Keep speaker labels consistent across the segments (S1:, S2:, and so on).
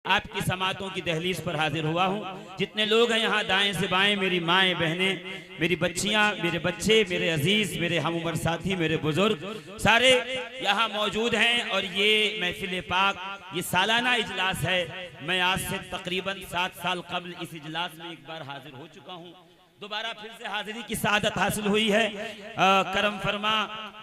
S1: आपकी समातों की दहलीज पर हाजिर हुआ हूँ। जितने लोग हैं यहाँ दाएं से बाएं, मेरी माएँ बहनें, मेरी बच्चियाँ, मेरे बच्चे, मेरे अजीज, मेरे हम उम्र साथी, मेरे बुजुर्ग सारे यहाँ मौजूद हैं। और ये महफिल पाक ये सालाना इजलास है। मैं आज से तकरीबन 7 साल कबल इस इजलास में एक बार हाजिर हो चुका हूँ। दोबारा फिर से हाजिरी की सादत हासिल हुई है। करम फरमा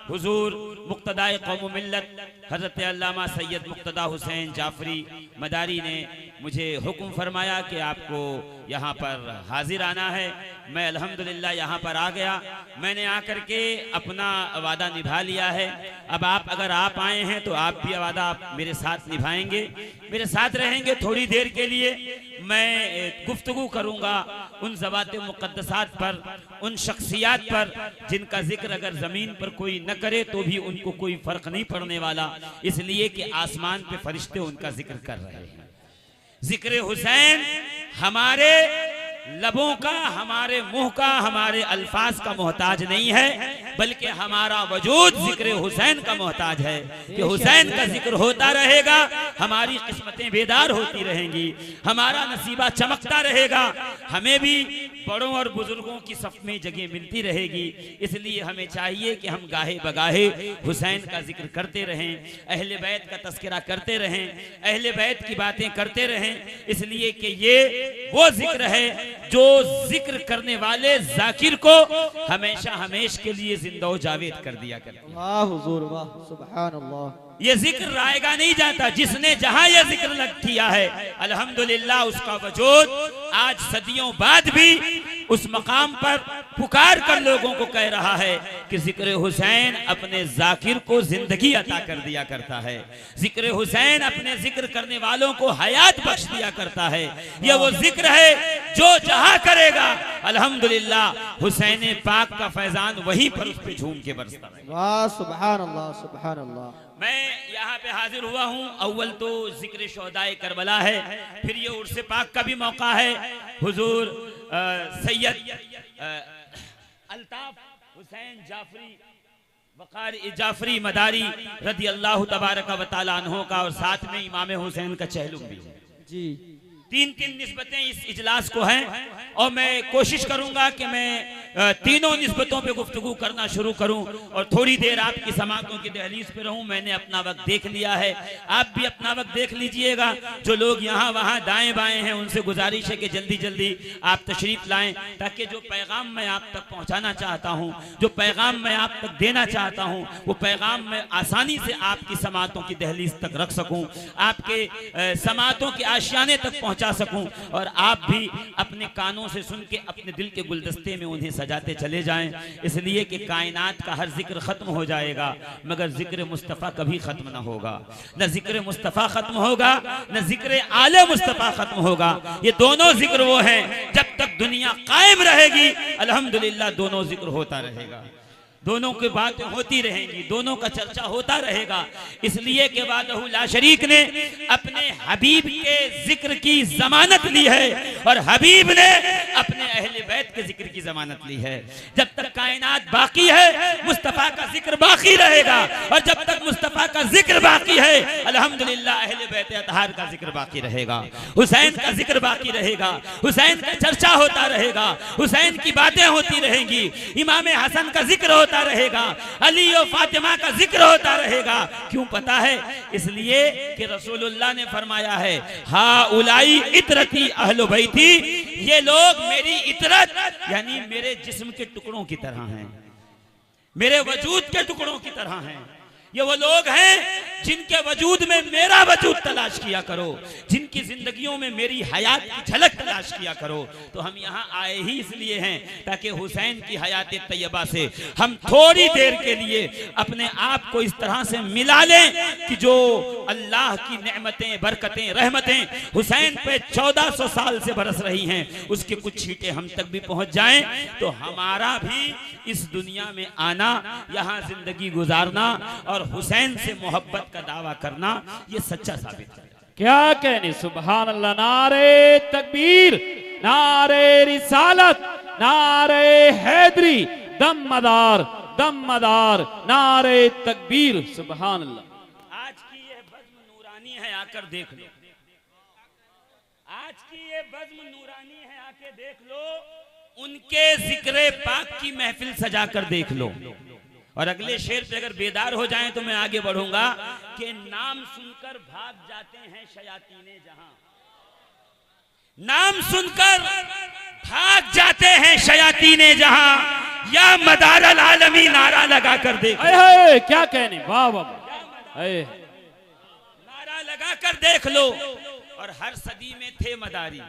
S1: हुजूर मुक्तदाए कौम मिल्लत हज़रत अल्लामा सैयद मुक्तदा हुसैन जाफरी मदारी ने मुझे हुक्म फरमाया कि आपको यहाँ पर हाजिर आना है। मैं अल्हम्दुलिल्लाह यहाँ पर आ गया। मैंने आकर के अपना वादा निभा लिया है। अब आप अगर आप आए हैं तो आप भी वादा आप मेरे साथ निभाएंगे, मेरे साथ रहेंगे। थोड़ी देर के लिए मैं गुफ्तगू करूँगा उन ज़वात मुक़द्दसात पर, उन शख्सियात पर जिनका जिक्र अगर ज़मीन पर कोई न करे तो भी उनको कोई फ़र्क नहीं पड़ने वाला, इसलिए कि आसमान पे फरिश्ते उनका जिक्र कर रहे हैं। जिक्र हुसैन हमारे लबों का, हमारे मुंह का, हमारे अल्फाज का मोहताज नहीं है, बल्कि हमारा वजूद जिक्र हुसैन का मोहताज है। कि हुसैन का जिक्र होता रहेगा, हमारी किस्मतें बेदार होती रहेंगी, हमारा नसीबा चमकता रहेगा, हमें भी बड़ों और बुजुर्गों की सफ में जगह मिलती रहेगी। इसलिए हमें चाहिए कि हम गाहे बगाहे हुसैन का जिक्र करते रहें, अहले बैत का तस्करा करते रहें, अहले बैत की बातें करते रहें। इसलिए कि ये वो जिक्र है जो जिक्र करने वाले जाकिर को हमेशा हमेश के लिए जिंदा जावेद कर दिया करता।
S2: वाह हुजूर वाह, सुभान अल्लाह।
S1: ये जिक्र रायगा नहीं जाता। जिसने जहां ये जिक्र लग किया है अल्हम्दुलिल्लाह उसका वजूद आज सदियों बाद भी उस मकाम पर पुकार कर लोगों को कह रहा है कि जिक्र हुसैन अपने जाकिर को जिंदगी अता कर दिया करता है। जिक्र हुसैन अपने जिक्र करने वालों को हयात बख्श दिया करता है। ये वो जिक्र है जो जहां करेगा अल्हम्दुलिल्लाह हुसैन पाक का फैजान वहीं पर उस पे झूम के बरसता है।
S2: वाह सुभान अल्लाह, सुभान अल्लाह।
S1: मैं यहाँ पे हाजिर हुआ हूँ। अव्वल तो जिक्र शोहदाए करबला है, फिर ये उर्स पाक का भी मौका है। हुजूर सैयद अल्ताफ हुसैन जाफरी वक़ारी जाफरी मदारी रदी अल्लाह तबारक व तआला अन्हु का, और साथ में इमाम हुसैन का चहलुम भी है
S2: जी।
S1: तीन निस्बतें इस इजलास को हैं, और मैं कोशिश करूंगा कि मैं तीनों निस्बतों पे गुफ्तगू करना शुरू करूं और थोड़ी देर आपकी समातों की दहलीज पे रहूं। मैंने अपना वक्त देख लिया है, आप भी अपना वक्त देख लीजिएगा। जो लोग यहाँ वहाँ दाएं बाएं हैं उनसे गुजारिश है कि जल्दी जल्दी आप तशरीफ लाएं, ताकि जो पैगाम मैं आप तक पहुँचाना चाहता हूँ, जो पैगाम मैं आप तक देना चाहता हूँ, वो पैगाम मैं आसानी से आपकी समातों की दहलीज तक रख सकूँ, आपके समातों के आशियाने तक पहुँचा सकूँ, और आप भी अपने कानों से सुन के अपने दिल के गुलदस्ते में उन्हें सजाते चले जाएं। इसलिए कि कायनात का हर जिक्र खत्म हो जाएगा मगर जिक्र मुस्तफ़ा कभी खत्म ना होगा। न जिक्र मुस्तफ़ा खत्म होगा, न जिक्र आले मुस्तफ़ा खत्म होगा। ये दोनों जिक्र वो हैं, जब तक दुनिया कायम रहेगी अल्हम्दुलिल्लाह दोनों जिक्र होता रहेगा, दोनों की बातें होती रहेंगी, दोनों का चर्चा होता रहेगा। इसलिए कि वादहु ला शरीक ने अपने हबीब के जिक्र की जमानत ली है और हबीब ने अपने अहले बैत के जिक्र की जमानत ली है। जब तक कायनात बाकी है मुस्तफ़ा का जिक्र बाकी रहेगा, और जब तक मुस्तफ़ा का जिक्र बाकी है अल्हम्दुलिल्लाह अहले बैत अतहार का जिक्र बाकी रहेगा, हुसैन का जिक्र बाकी रहेगा, हुसैन का चर्चा होता रहेगा, हुसैन की बातें होती रहेंगी, इमाम हसन का जिक्र होता रहेगा, अली और फातिमा का जिक्र होता रहेगा। क्यों पता है? इसलिए कि रसूलुल्लाह ने फरमाया है हा उलाई इतरती अहलो बैती, ये लोग मेरी इतरत यानी मेरे जिस्म के टुकड़ों की तरह हैं, मेरे वजूद के टुकड़ों की तरह हैं। ये वो लोग हैं जिनके वजूद में मेरा वजूद तलाश किया करो, जिनकी जिंदगियों में मेरी हयात की झलक तलाश किया करो। तो हम यहाँ आए ही इसलिए हैं ताकि हुसैन की हयात तैयबा से हम थोड़ी देर के लिए अपने आप को इस तरह से मिला लें कि जो अल्लाह की नेमतें, बरकतें, रहमतें हुसैन पे 1400 साल से बरस रही हैं, उसके कुछ छींटे हम तक भी पहुँच जाएं, तो हमारा भी इस दुनिया में आना, यहाँ जिंदगी गुजारना और हुसैन से मोहब्बत का दावा करना ये सच्चा साबित है।
S2: क्या कहने, सुभान अल्लाह। नारे तकबीर, नारे रिसालत, नारे हैदरी, दमदार दमदार, नारे तकबीर, सुभान अल्लाह।
S1: आज की यह बज़्म नूरानी है, आकर देख लो। आज की ये बज़्म नूरानी है, आके देख लो, उनके जिक्र पाक की महफिल सजा कर देख लो। और अगले शेर पे अगर बेदार हो जाएं तो मैं आगे बढ़ूंगा कि नाम सुनकर भाग जाते हैं शयातीने जहां, नाम सुनकर भाग जाते हैं शयातीने जहां, या मदारल आलमी नारा लगा कर देख।
S2: क्या कहने, वाह वाह,
S1: नारा लगा कर देख लो। और हर सदी में थे मदारी,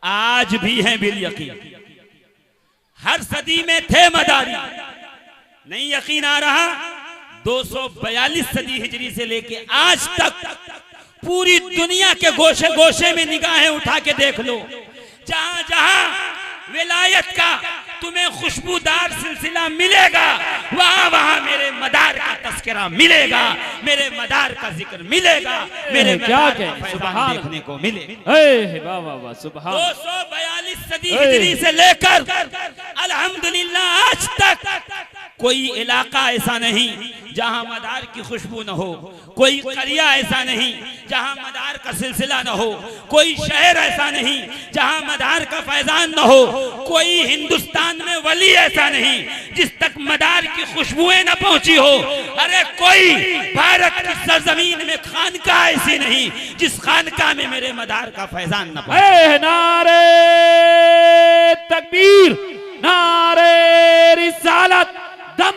S1: आज भी हैं बिल यकीन। हर सदी में थे मदारी, नहीं यकीन आ रहा? 242 सदी हिजरी से लेके आज तक पूरी दुनिया के गोशे गोशे में निगाहें उठा के देख लो, जहां जहां विलायत का तुम्हें खुशबूदार सिलसिला मिलेगा, वहां वहां मेरे मदार का तस्करा मिलेगा, मेरे मदार का जिक्र मिलेगा, मेरे मदार का फैज़ान देखने को मिलेगा।
S2: वाह वाह वाह, सुभान।
S1: 242 सदी हिजरी से लेकर अल्हम्दुलिल्लाह आज तक कोई इलाका ऐसा नहीं जहां मदार की खुशबू न हो, कोई करिया ऐसा नहीं जहां मदार का सिलसिला न हो, कोई शहर ऐसा नहीं जहां मदार का फैजान न हो, कोई हिंदुस्तान में वली ऐसा नहीं जिस तक मदार की खुशबुएं न पहुंची हो। अरे कोई भारत की सरजमीन में खानकाह ऐसी नहीं जिस खानकाह में मेरे मदार का फैजान न पहुंचे।
S2: नारे तकबीर, नारे रिसालत, दम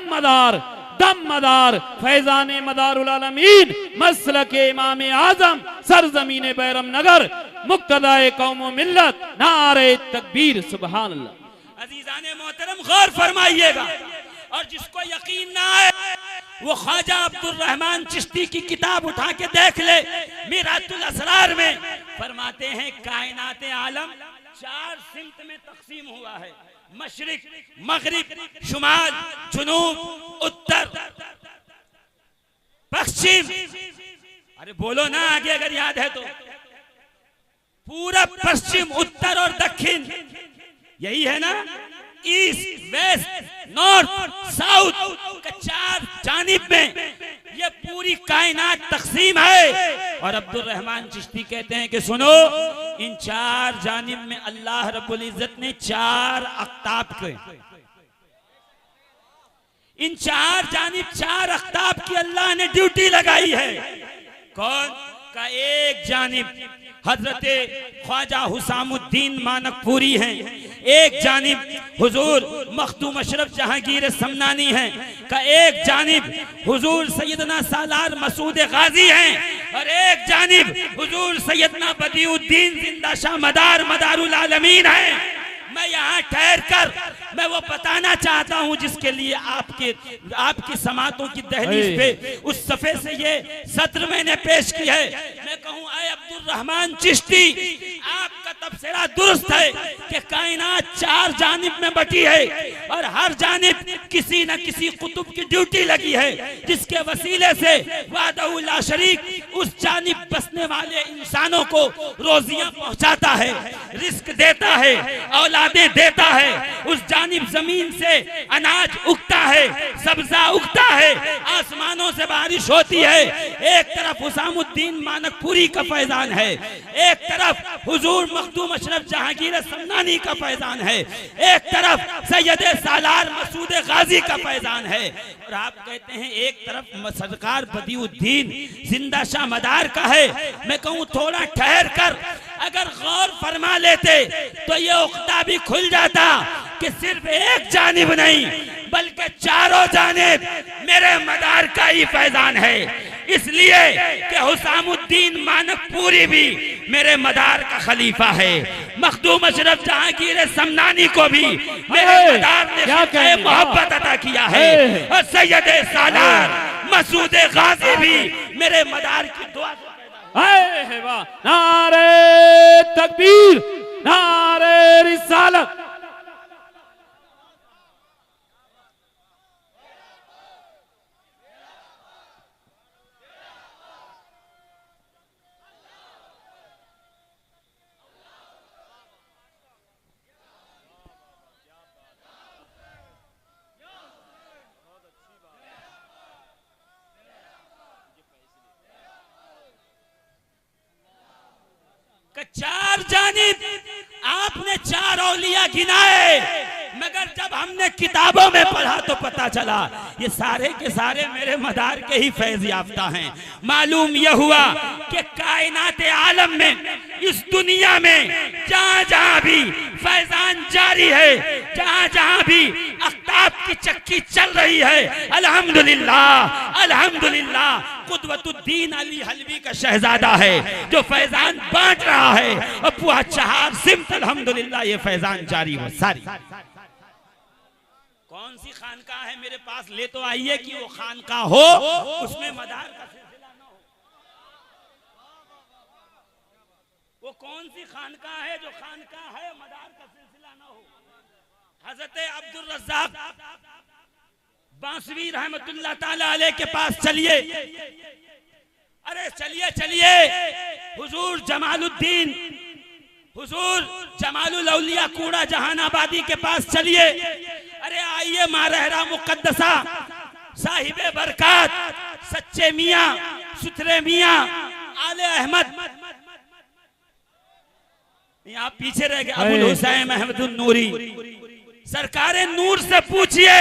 S2: मदार फैजान मदारुल आलमीन, मसलके इमाम आजम, सरजमीन बैरम नगर, मुक्तदाए कौम व मिल्लत, नारे तकबीर, सुभान अल्लाह।
S1: अजीजाने मोहतरम गौर फरमाइएगा, और जिसको यकीन ना आए वो ख्वाजा अब्दुल रहमान चिश्ती की किताब उठा के देख ले। मिरातुल असरार में फरमाते हैं कायनात आलम 4 सिमत में तकसीम हुआ है, मशरिक, मगरिब, शुमाल, जुनूब, उत्तर, पश्चिम। अरे बोलो ना आगे अगर याद है तो। पूरब, पश्चिम, उत्तर और दक्षिण, यही है ना? ईस्ट, वेस्ट, नॉर्थ, साउथ का 4 जानिब में ये पूरी कायनात तकसीम है। और अब्दुल रहमान चिश्ती कहते हैं कि सुनो, इन 4 जानिब में अल्लाह रब्बुल इज्जत ने 4 अख्ताब के, इन 4 जानिब 4 अख्ताब की अल्लाह ने ड्यूटी लगाई है। कौन का? एक जानिब हजरते ख्वाजा हुसामुद्दीन मानकपुरी हैं, एक जानिब हुजूर मखदूम अशरफ जहांगीर समनानी हैं, का एक जानिब हुजूर सैयदना सालार मसूद गाजी हैं, और एक जानिब हुजूर सैयदना बदियुद्दीन जिंदा शाह मदारुल आलमीन हैं। मैं यहाँ ठहर कर मैं वो बताना चाहता हूँ जिसके लिए आपकी समातों की दहलीज पे उस सफे से ये सत्र मैंने पेश की है। मैं कहूँ आए अब्दुल रहमान चिश्ती, आपका तबसरा दुरुस्त है कि कायनात 4 जानिब में बटी है, और हर जानिब किसी न किसी कुतुब की ड्यूटी लगी है, जिसके वसीले से वादहु ला शरीक उस जानिब बसने वाले इंसानों को रोजियां पहुंचाता है, रिस्क देता है, औलादें देता है। उस जानिब जमीन से अनाज उगता है, सब्जा उगता है, आसमानों से बारिश होती है। एक तरफ हुसामुद्दीन मानकपुरी का फैजान है, एक तरफ हुजूर मखदूम अशरफ जहांगीर समनानी का फैजान है, एक तरफ सैयद सालार मसूद गाजी का फैजान है, और आप कहते हैं एक तरफ सरकार बदियुद्दीन जिंदा शाह मदार का है। मैं कहूँ थोड़ा ठहर कर अगर गौर फरमा लेते तो ये उक्ता भी खुल जाता कि सिर्फ एक जानिब नहीं बल्कि 4 जानिब मेरे मदार का ही फैजान है। इसलिए कि हुसामुद्दीन मानकपुरी भी मेरे मदार का खलीफा है, मखदूम अशरफ जहांगीर समनानी को भी मेरे मदार ने मोहब्बत अता किया है, और सैयद सालार मसूद गाजी भी मेरे मदार की दुआ।
S2: वाह, नारे तकबीर, नारे रिसालत।
S1: कि चार जानिब आपने चार औलिया गिनाए, मगर जब हमने किताबों में पढ़ा तो पता चला ये सारे के सारे मेरे मदार के ही फैज याफ्ता हैं। मालूम यह हुआ कि कायनात आलम में, इस दुनिया में जहां जहां भी फैजान जारी है, जहां जहां भी अख्ताब की चक्की चल रही है, अल्हम्दुलिल्लाह अल्हम्दुलिल्लाह कुदवतुद्दीन अली हलवी का शहजादा है जो फैजान बांट रहा है। और पूरा चार सिमत अल्हम्दुलिल्लाह ये फैजान जारी हो सारी। कौन सी खानकाह है मेरे पास, ले तो आइए कि वो खानकाह हो उसमें मदार का सिलसिला ना हो। वो कौन सी खानकाह है जो खानकाह है मदार का सिलसिला ना हो। हजरत अब्दुल रज़्ज़ाक़ बांसवी रहमतुल्लाह ताला अलैह के पास चलिए, अरे चलिए चलिए, हुजूर जमालुद्दीन, हुजूर जमालुल औलिया कूड़ा जहानाबादी के पास चलिए। अरे आइए मारहरा मुकद्दसा साहिबे बरकत, सच्चे मियाँ, सुथरे मियाँ आले अहमद, यहाँ पीछे रह गए अबुल हुसैन अहमदुन नूरी, सरकारे नूर से पूछिए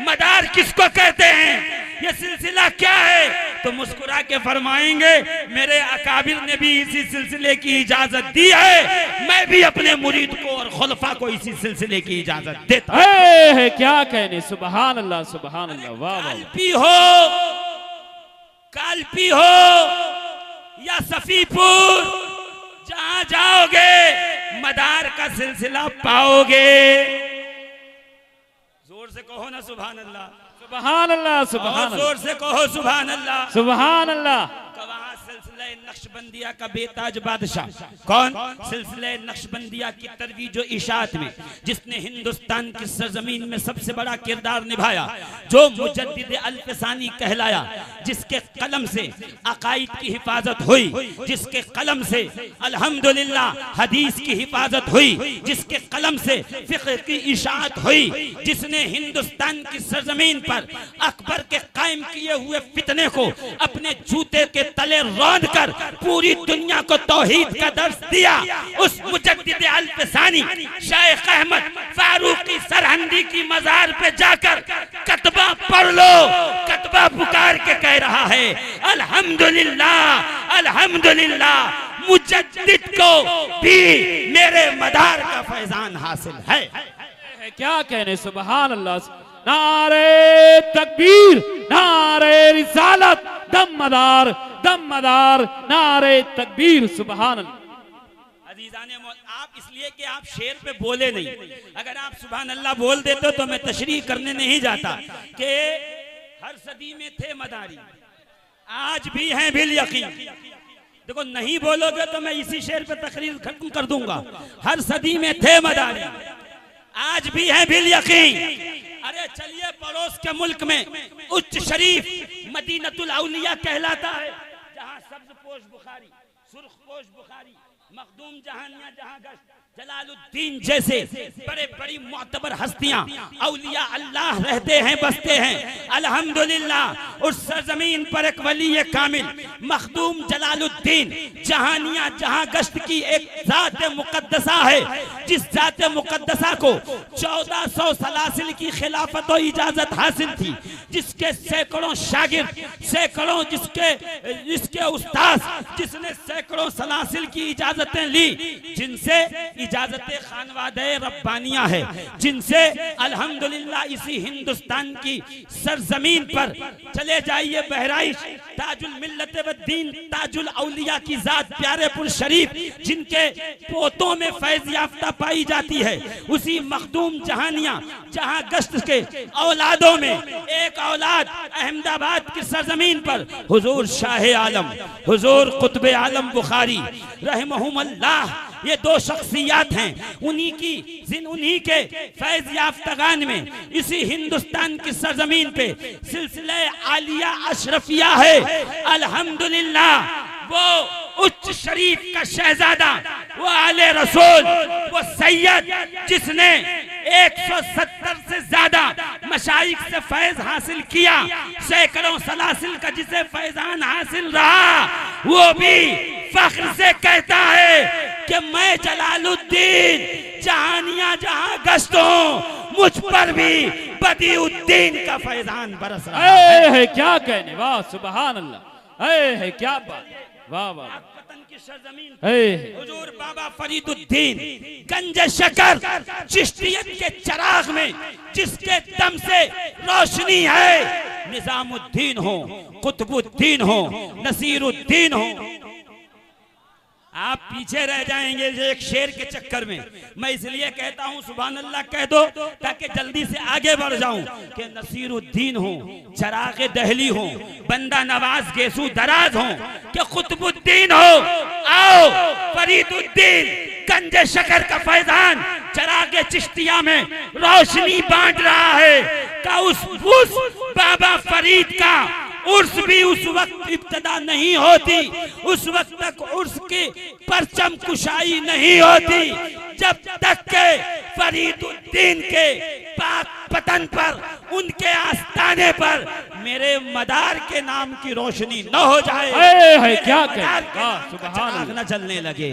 S1: मदार किसको कहते हैं, ये सिलसिला क्या है, तो मुस्कुरा के फरमाएंगे मेरे अकाबिर ने भी इसी सिलसिले की इजाजत दी है, मैं भी अपने मुरीद को और खुलफा को इसी सिलसिले की इजाजत देता
S2: है। क्या कहने, सुबहान अल्लाह सुबहान अल्लाह। वाह
S1: कालपी हो या सफीपुर, जहां जाओगे मदार का सिलसिला पाओगे। जोर से कहो ना सुभान अल्लाह,
S2: सुबहान अल्लाह सुबहान अल्लाह,
S1: जोर से कहो सुभान अल्लाह
S2: सुबहान अल्लाह।
S1: वहाँ सिलसिले नक्शबंदिया का बेताज बादशाह कौन, सिलसिले नक्शबंदिया की तरवीज और इशाअत में जिसने हिंदुस्तान की सरजमीन में सबसे बड़ा किरदार निभाया, जो मुजद्दिद अल-फ़सानी कहलाया, जिसके कलम से अकायद की हिफाजत हुई, जिसके कलम से अल्हम्दुलिल्लाह हदीस की हिफाजत हुई, जिसके कलम से फ़िक़्ह की इशाअत हुई, जिसने हिंदुस्तान की सरजमीन पर अकबर के कायम किए हुए फितने को अपने जूते के तले रौंद कर पूरी दुनिया को तौहीद का दर्स दिया, उस मुजद्दिद अल-फ़सानी शेख अहमद फारूकी सरहंदी की मज़ार पे जाकर कतबा पढ़ लो। कतबा पुकार के कह रहा है अल्हम्दुलिल्लाह अल्हम्दुलिल्लाह, मुजद्दिद को भी मेरे मदार का फैजान हासिल है।
S2: क्या कहने, सुबहान अल्लाह। नारे तकबीर, नारे रिसालत, दम मदार, नारे तकबीर, सुबहान अल्लाह।
S1: अजीजाने आप इसलिए कि आप शेर पे बोले नहीं, अगर आप सुबहान अल्लाह बोल देते तो मैं तशरीह करने नहीं जाता कि हर सदी में थे मदारी, आज भी हैं बिल यकीन। देखो नहीं बोलोगे तो मैं इसी शेर पे तकरीर खत्म कर दूंगा। हर सदी में थे मदारी, आज भी हैं बिल यकीन। अरे चलिए पड़ोस के मुल्क में उच्च शरीफ मदीनतुल औलिया कहलाता है, जहाँ सब्ज पोश बुखारी, सुर्ख पोश बुखारी, मखदूम जहानिया जहाँ गश्त, जलालुद्दीन जैसे बड़े बड़ी मुअतबर हस्तियां औलिया अल्लाह रहते हैं, बसते हैं। अल्हम्दुलिल्लाह उस सरजमीन पर एक वली कामिल मखदूम जलालुद्दीन जहानिया जहाँ गश्त की एक जात मुकद्दसा है, जिस जात मुकद्दसा को 1400 सलासिल की खिलाफत और इजाजत हासिल थी, जिसके सैकड़ों शागिर्द, सैकड़ों जिसके उस्ताद, जिसने सैकड़ों सलासिल की इजाजतें ली, जिनसे इजाजत खानवादे रब्बानिया है, जिनसे अल्हम्दुलिल्लाह इसी हिंदुस्तान की सरजमीन पर चले जाइए बहराइच, ताजुल मिल्लत व दीन ताजुल औलिया की जात प्यारेपुर शरीफ, जिनके पोतों में फैज याफ्ता पाई जाती है, उसी मखदूम जहानिया जहां गश्त के औलादों में एक औलाद अहमदाबाद की सरजमीन पर हुजूर शाह आलम, हुजूर कुतुब आलम बुखारी रहमहुमुल्लाह, ये दो शख्सियात हैं। उन्हीं के फैज याफ्तगान में इसी हिंदुस्तान की सरजमीन पे सिलसिला आलिया अशरफिया है। अल्हम्दुलिल्लाह वो उच्च शरीफ का शहजादा, वो आले रसूल, वो सैयद जिसने 170 से ज्यादा मशाइख से फैज हासिल किया, सैकड़ों सलासिल का जिसे फैजान हासिल रहा, वो भी फख्र से कहता है कि मैं जलालुद्दीन जहानिया जहां गश्त हूं, मुझ पर भी बदीउद्दीन का फैजान बरस रहा है।
S2: क्या कहने, वाह सुभान अल्लाह, है क्या बात, वाह वाह।
S1: पतन की सरजमीन
S2: है
S1: हुजूर बाबा फरीदुद्दीन गंज शकर चिश्तियत के चिराग में जिसके दम से रोशनी है, निजामुद्दीन हो, कुतुबुद्दीन हो, नसीरुद्दीन हो, आप पीछे रह जाएंगे एक शेर के चक्कर में। मैं इसलिए कहता हूं सुभान अल्लाह कह दो ताकि जल्दी से आगे बढ़ जाऊं कि नसीरुद्दीन हो, चराग दहली हो, बंदा नवाज गेसू दराज हो, कि कुतुबुद्दीन हो। आओ फरीदुद्दीन गंज शकर का फैजान चराग चिश्तिया में रोशनी बांट रहा है का उस बाबा फरीद का उर्स भी उस वक्त इब्तदा नहीं होती, उस वक्त तक उर्स की परचम कुशाई नहीं होती जब तक के फरीदुद्दीन के पाक पतन पर, उनके आस्थाने पर मेरे मदार के नाम की रोशनी न हो जाए,
S2: है क्या सुभान
S1: न चलने लगे।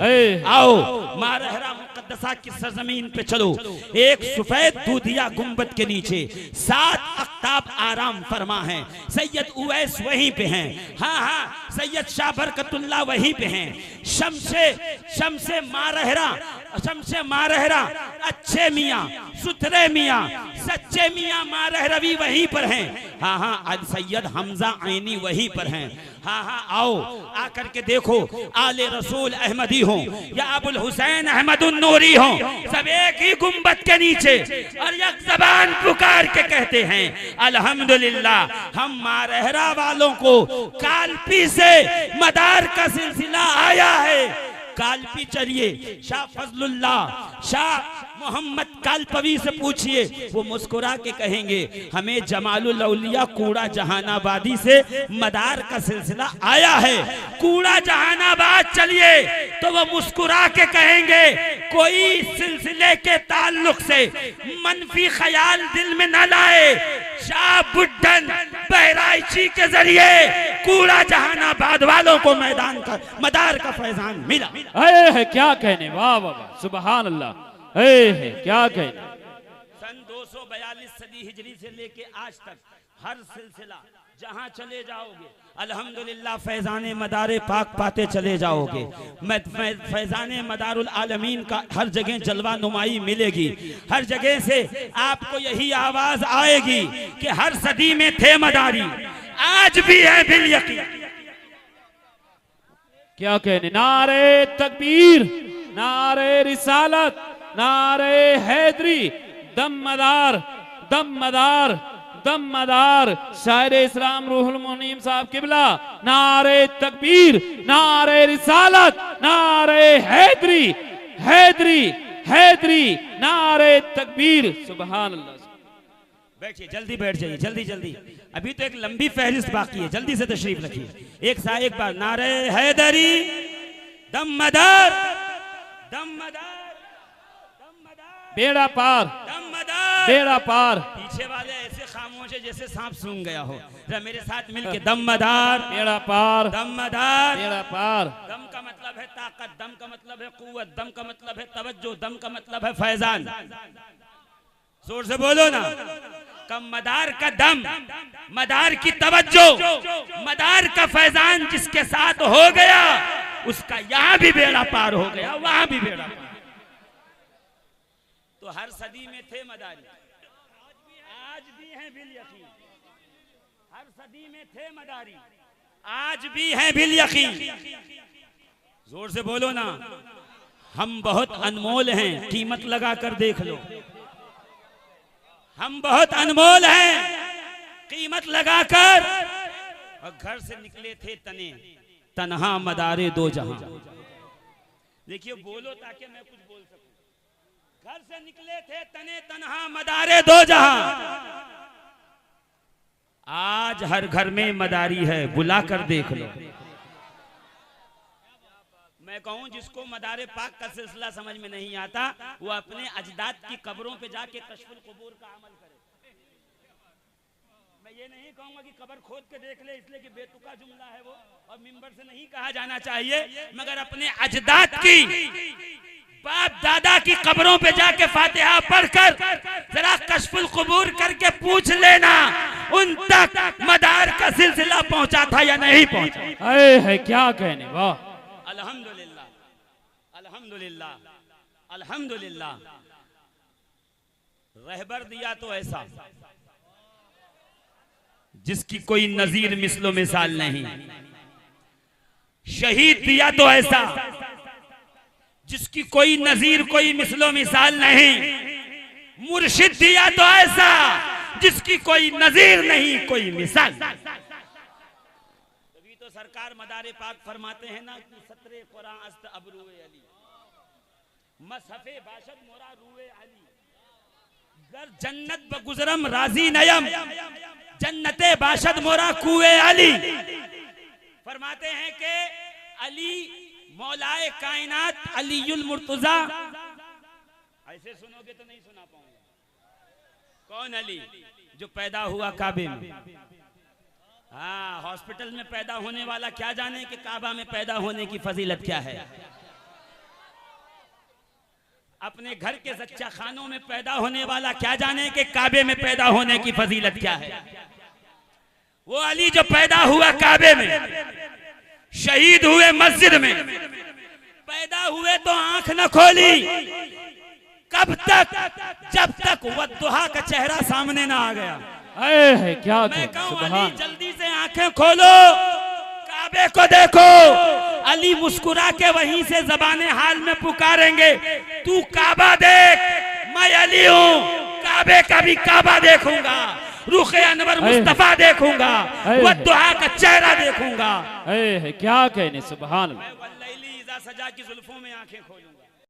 S1: आओ मारहरा मुकद्दसा की सरजमीन पे चलो, एक सफेद दूधिया गुंबद के नीचे 7 अख्ताब आराम फरमा है। सैयद उवैस वहीं पे हैं, हाँ हाँ सैयद शाह बरकतुल्लाह वहीं पे हैं। शमसे मारहरा अच्छे मियाँ सुथरे मियाँ सच्चे मियाँ मारहरवी वहीं पर हैं। हाँ हाँ आज सैयद हमजा आइनी वहीं पर हैं। हाँ हाँ आओ आकर के देखो, आले रसूल अहमदी हो या अबुल हुसैन अहमदुन नूरी हो, सब एक ही गुंबद के नीचे और एक जबान पुकार के कहते हैं अल्हम्दुलिल्लाह। हम मारहरा वालों को कालपी से मदार का सिलसिला आया है। कालपी चलिए शाह फजलुल्लाह शाह मोहम्मद कालपवी से पूछिए, वो मुस्कुरा के कहेंगे हमें जमालुल औलिया कूड़ा जहानाबादी से मदार का सिलसिला आया है। कूड़ा जहानाबाद चलिए तो वो मुस्कुरा के कहेंगे कोई सिलसिले के ताल्लुक से मनफी ख्याल दिल में न लाए, शाह बुड्ढन बहराइची के जरिए कूड़ा जहानाबाद वालों को मैदान का मदार का फैजान मिला।
S2: है क्या कहने, वाह वाह सुभान अल्लाह, है क्या कहने।
S1: सन 242 सदी हिजरी से लेके आज तक हर सिलसिला जहां चले जाओगे अल्हम्दुलिल्लाह फैजाने मदारे पाक पाते चले जाओगे। फैजाने मदारुल आलमीन का हर जगह जलवा नुमाई मिलेगी, हर जगह से आपको यही आवाज आएगी कि हर सदी में थे मदारी, आज भी है बिल यकीन।
S2: क्या कहने, नारे तकबीर, नारे रिसालत, नारे हैदरी, दम मदार दम मदार दम मदार, शायर इस्लाम रूहुल मुनीम साहब किबला, नारे तकबीर, नारे रिसालत, नारे हैदरी हैदरी हैदरी, नारे तकबीर, सुभान अल्लाह।
S1: बैठिए, जल्दी बैठ जाइए, जल्दी जल्दी, अभी तो एक लंबी फहरिस्त बाकी है, जल्दी से तशरीफ रखिए। एक बार नारे हैदरी दम मदार दम मदार दम मदार,
S2: बेड़ा पार
S1: दम मदार,
S2: बेड़ा पार।
S1: पीछे वाले ऐसे खामोश है जैसे सांप सूंघ गया हो, जरा मेरे साथ मिलके दम मदार
S2: बेड़ा पार,
S1: दम मदार
S2: बेड़ा पार।
S1: दम का मतलब है ताकत, दम का मतलब है कुव्वत, दम का मतलब है तवज्जो, दम का मतलब है फैजान। जोर से बोलो ना, कम मदार का दम, मदार की तवज्जो, मदार का फैजान जिसके साथ हो गया उसका यहां भी बेड़ा पार हो गया, वहां भी बेड़ा पार। तो हर सदी में थे मदारी, आज भी हैं बिल यकीन। हर सदी में थे मदारी, आज भी हैं बिल यकीन। जोर से बोलो ना, हम बहुत अनमोल हैं, कीमत लगा कर देख लो। हम बहुत अनमोल हैं, कीमत लगाकर। और घर से निकले थे तने तन्हा मदारे दो जहां। देखिए बोलो ताकि मैं कुछ बोल सकूं। घर से निकले थे तने तन्हा मदारे दो जहां, आज हर घर में मदारी है, बुला कर देख लो। मैं कहूं जिसको मदारे पाक का सिलसिला समझ में नहीं आता वो अपने अजदाद की कब्रों पे जाके कश्फुल कुबूर का अमल करे। मैं ये नहीं कहूंगा कि कब्र खोद के देख ले, इसलिए कि बेतुका जुमला है वो और मिंबर से नहीं कहा जाना चाहिए, मगर अपने अजदाद की बाप दादा की कब्रों पे जाके फातिहा पढ़कर जरा कश्फुल कुबूर करके पूछ लेना उन तक मदार का सिलसिला पहुंचा था या नहीं पहुंचा।
S2: है क्या कहने, वाह।
S1: अल्हम्दुलिल्लाह, अल्हम्दुलिल्लाह, अल्हम्दुलिल्लाह। रहबर दिया तो ऐसा जिसकी कोई नजीर मिसलो मिसाल नहीं, शहीद दिया तो ऐसा जिसकी कोई नजीर कोई मिसलो मिसाल नहीं, मुर्शिद दिया तो ऐसा जिसकी कोई नजीर नहीं कोई मिसाल। तभी तो सरकार मदारे पाक फरमाते हैं ना कि सतरे कुरान अस्त अबरूए अली मसहफे बाशद मोरा रूए अली गर जन्नत बगुजरम राजी नयम जन्नते बाशद मोरा कुए अली। फरमाते हैं कि अली मौलाए कायनात अलीयुल मुर्तजा। ऐसे सुनोगे तो नहीं सुना पाऊंगा। कौन अली? जो पैदा हुआ काबे में। हाँ, हॉस्पिटल में पैदा होने वाला क्या जाने कि काबा में पैदा होने की फजीलत क्या है। अपने घर के सच्चा खानों में पैदा होने वाला क्या जाने कि काबे में पैदा होने की फजीलत क्या है। वो अली जो पैदा हुआ काबे में, शहीद हुए मस्जिद में, पैदा हुए तो आंख न खोली। कब तक? जब तक वद्दुहा का चेहरा सामने ना आ गया।
S2: है क्या,
S1: मैं कहूं अली जल्दी से आंखें खोलो, काबे को देखो। अली मुस्कुरा के वहीं से ज़बाने हाल में पुकारेंगे, तू काबा देख, मैं अली हूँ, काबे का भी काबा देखूंगा, रुखे अनवर मुस्तफा देखूंगा, वद्दुहा का चेहरा देखूंगा।
S2: है क्या कहने, सुभान अल्लाह।
S1: मैं वल्लैली इज़ा सजा की जुल्फों में आंखें खोलूंगा।